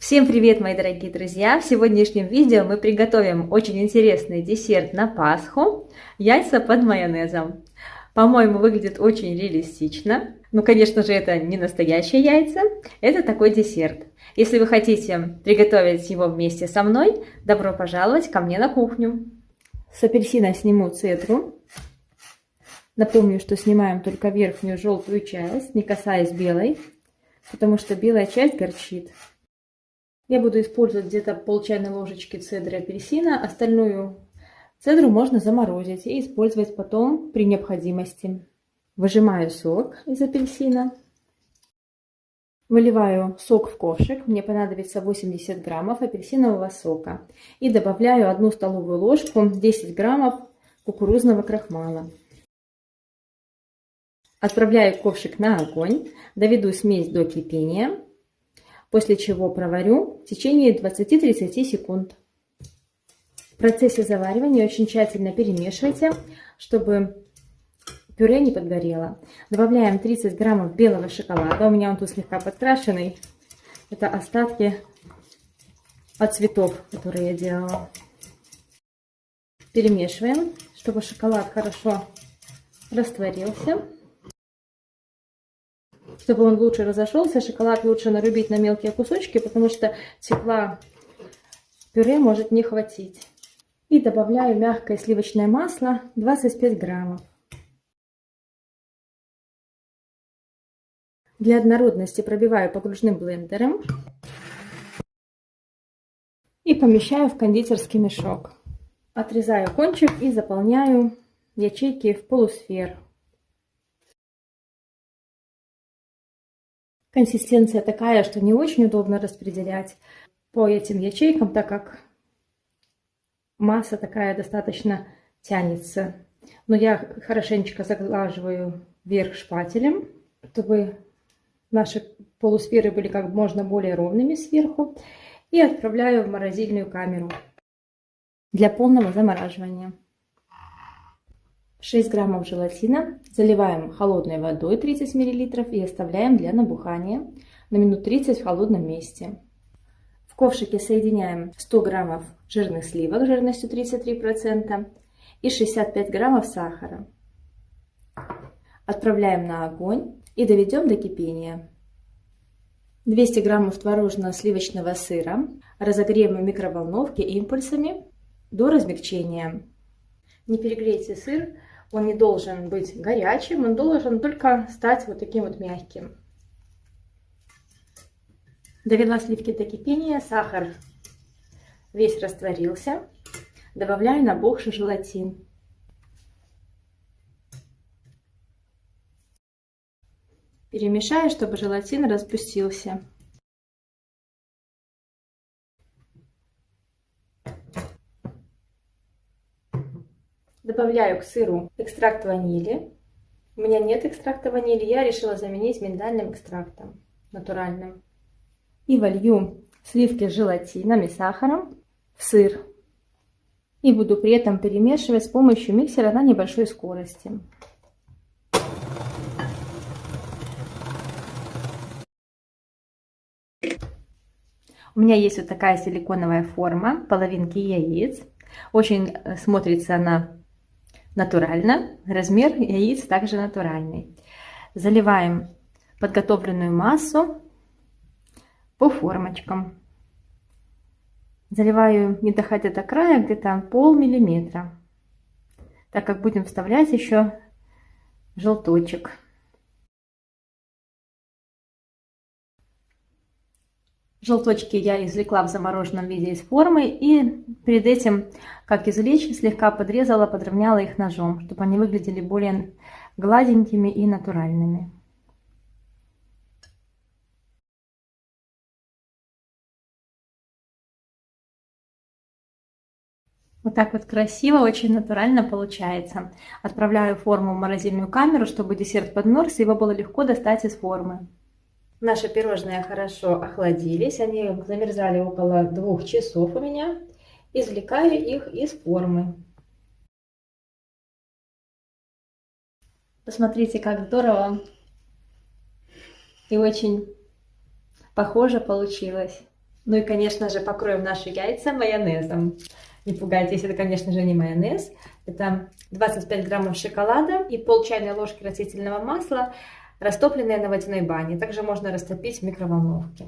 Всем привет, мои дорогие друзья! В сегодняшнем видео мы приготовим очень интересный десерт на Пасху – яйца под майонезом. По-моему, выглядит очень реалистично. Ну, конечно же, это не настоящие яйца, это такой десерт. Если вы хотите приготовить его вместе со мной, добро пожаловать ко мне на кухню. С апельсина сниму цедру. Напомню, что снимаем только верхнюю желтую часть, не касаясь белой, потому что белая часть горчит. Я буду использовать где-то пол чайной ложечки цедры апельсина. Остальную цедру можно заморозить и использовать потом при необходимости. Выжимаю сок из апельсина. Выливаю сок в ковшик. Мне понадобится 80 граммов апельсинового сока. И добавляю 1 столовую ложку 10 граммов кукурузного крахмала. Отправляю ковшик на огонь. Доведу смесь до кипения. После чего проварю в течение 20-30 секунд. В процессе заваривания очень тщательно перемешивайте, чтобы пюре не подгорело. Добавляем 30 граммов белого шоколада. У меня он тут слегка подкрашенный. Это остатки от цветов, которые я делала. Перемешиваем, чтобы шоколад хорошо растворился. Чтобы он лучше разошелся, шоколад лучше нарубить на мелкие кусочки, потому что тепла пюре может не хватить. И добавляю мягкое сливочное масло 25 граммов. Для однородности пробиваю погружным блендером и помещаю в кондитерский мешок. Отрезаю кончик и заполняю ячейки в полусферу. Консистенция такая, что не очень удобно распределять по этим ячейкам, так как масса такая достаточно тянется. Но я хорошенечко заглаживаю верх шпателем, чтобы наши полусферы были как можно более ровными сверху. И отправляю в морозильную камеру для полного замораживания. 6 граммов желатина заливаем холодной водой 30 мл и оставляем для набухания на минут 30 в холодном месте. В ковшике соединяем 100 граммов жирных сливок жирностью 33% и 65 граммов сахара. Отправляем на огонь и доведем до кипения. 200 граммов творожно-сливочного сыра разогреем в микроволновке импульсами до размягчения. Не перегрейте сыр, он не должен быть горячим, он должен только стать вот таким вот мягким. Довела сливки до кипения, сахар весь растворился. Добавляю набухший желатин. Перемешаю, чтобы желатин распустился. Добавляю к сыру экстракт ванили. У меня нет экстракта ванили, я решила заменить миндальным экстрактом, натуральным. И волью сливки с желатином и сахаром в сыр. И буду при этом перемешивать с помощью миксера на небольшой скорости. У меня есть вот такая силиконовая форма, половинки яиц. Очень смотрится она натурально, размер яиц также натуральный. Заливаем подготовленную массу по формочкам. Заливаю, не доходя до края, где-то пол-миллиметра, так как будем вставлять еще желточек. Желточки я извлекла в замороженном виде из формы и перед этим, как извлечь, слегка подрезала, подровняла их ножом, чтобы они выглядели более гладенькими и натуральными. Вот так вот красиво, очень натурально получается. Отправляю форму в морозильную камеру, чтобы десерт подмерз и его было легко достать из формы. Наши пирожные хорошо охладились, они замерзали около 2 часов у меня. Извлекаю их из формы. Посмотрите, как здорово и очень похоже получилось. Ну и, конечно же, покроем наши яйца майонезом. Не пугайтесь, это, конечно же, не майонез. Это 25 граммов шоколада и пол чайной ложки растительного масла, растопленное на водяной бане. Также можно растопить в микроволновке.